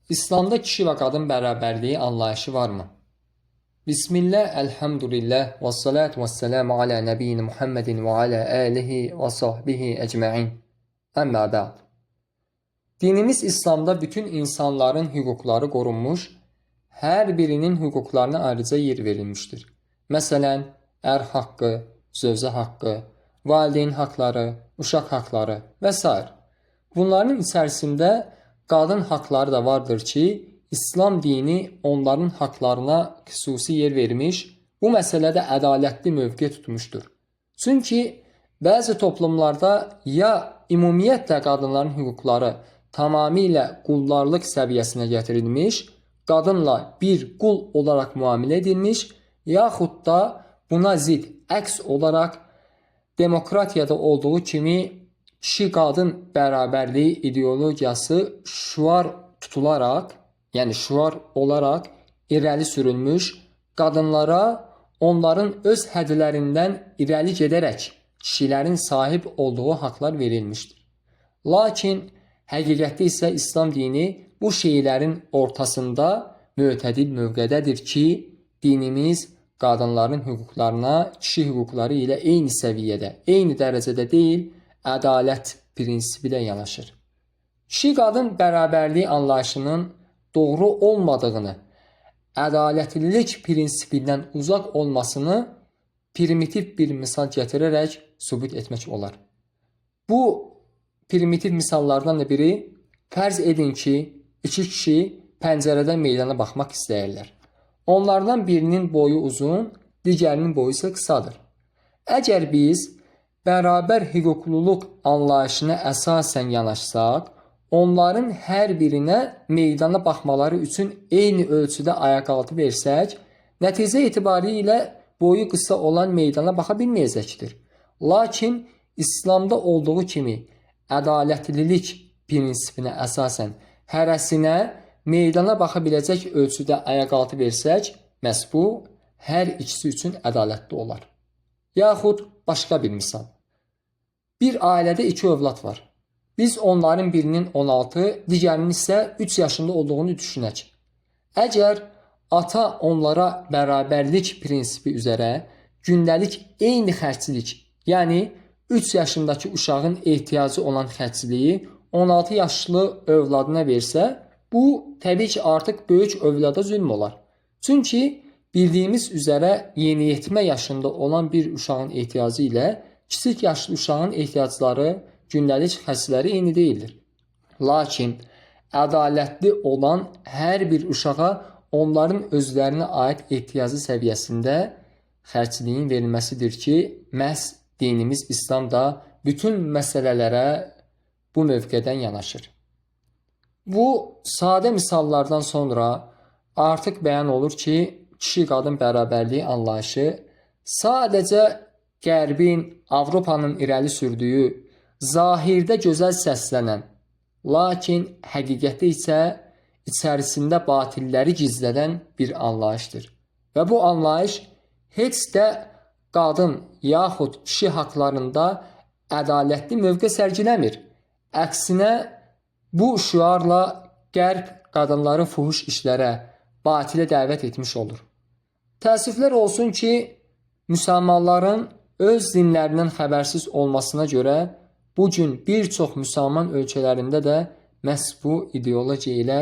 İslamda kişi ve kadın bərabərliyi anlayışı varmı? Bismillah, elhamdülillah, ve salatu ve selamu ala nebiyyina Muhammedin ve ala alihi ve sahbihi ecma'in. Əmmə ba'd. Dinimiz İslamda bütün insanların hüquqları qorunmuş, hər birinin hüquqlarına ayrıca yer verilmişdir. Məsələn, ər haqqı, zövcə haqqı, valideyn haqları, uşaq haqları və s. Bunların içərisində qadın haqları da vardır ki, İslam dini onların haqlarına xüsusi yer vermiş, bu məsələdə ədalətli mövqe tutmuşdur. Çünki bəzi toplumlarda ya ümumiyyətlə qadınların hüquqları tamamilə qullarlıq səviyyəsinə gətirilmiş, qadınla bir qul olaraq müamilə edilmiş, yaxud da buna zid əks olaraq demokratiyada olduğu kimi kişi-qadın bərabərliyi ideologiyası şüar tutularaq, yəni şüar olaraq irəli sürülmüş, qadınlara onların öz hədlərindən irəli gedərək kişilərin sahib olduğu haqlar verilmişdir. Lakin həqiqətdə isə İslam dini bu şeylərin ortasında mütədil mövqədədir ki, dinimiz qadınların hüquqlarına kişi hüquqları ilə eyni səviyyədə, eyni dərəcədə deyil, ədalət prinsibi ilə yanaşır. Kişi-qadın bərabərliyi anlayışının doğru olmadığını, ədalətlilik prinsipindən uzaq olmasını primitiv bir misal gətirərək sübut etmək olar. Bu primitiv misallardan da biri, fərz edin ki, iki kişi pəncərədən meydana baxmaq istəyirlər. Onlardan birinin boyu uzun, digərinin boyu isə qısadır. Əgər biz bərabər hüquqluluq anlayışına əsasən yanaşsaq, onların hər birinə meydana baxmaları üçün eyni ölçüdə ayaqaltı versək, nəticə etibarilə boyu qısa olan meydana baxa bilməyəcəkdir. Lakin İslamda olduğu kimi ədalətlilik prinsipinə əsasən hərəsinə meydana baxa biləcək ölçüdə ayaqaltı versək, məhz bu hər ikisi üçün ədalətli olar. Yaxud başqa bir misal. Bir ailədə iki övlad var. Biz onların birinin 16, digərinin isə 3 yaşında olduğunu düşünək. Əgər ata onlara bərabərlik prinsipi üzrə gündəlik eyni xərclik, yəni 3 yaşındakı uşağın ehtiyacı olan xərcliyi 16 yaşlı övladına versə, bu təbii ki artıq böyük övlada zülm olar. Çünki bildiyimiz üzrə yeniyetmə yaşında olan bir uşağın ehtiyacı ilə kiçik yaşlı uşağın ehtiyacları, gündəlik xərcləri eyni deyildir. Lakin ədalətli olan hər bir uşağa onların özlərinə aid ehtiyacı səviyyəsində xərcliyin verilməsidir ki, məhz dinimiz İslam da bütün məsələlərə bu mövqedən yanaşır. Bu sadə misallardan sonra artıq bəyan olur ki, kişi-qadın bərabərliyi anlayışı sadəcə Qərbin, Avropanın irəli sürdüyü, zahirdə gözəl səslənən, lakin həqiqətdə isə içərisində batilləri gizlədən bir anlayışdır. Və bu anlayış heç də qadın yaxud kişi haqlarında ədalətli mövqe sərgiləmir. Əksinə, bu şüarla Qərb qadınları fuhuş işlərə, batilə dəvət etmiş olur. Təəssüflər olsun ki, müsəlmanların öz dinlərindən xəbərsiz olmasına görə bugün bir çox müsəlman ölkələrində də məhz bu ideologiya ilə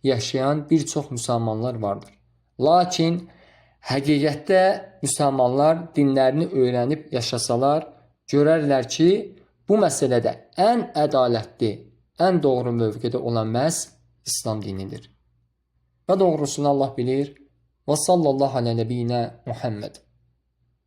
yaşayan bir çox müsəlmanlar vardır. Lakin həqiqətdə müsəlmanlar dinlərini öyrənib yaşasalar, görərlər ki, bu məsələdə ən ədalətli, ən doğru mövqedə olan məhz İslam dinidir. Və doğrusunu Allah bilir. Və sallallahu alə nəbiyyinə Muhammed.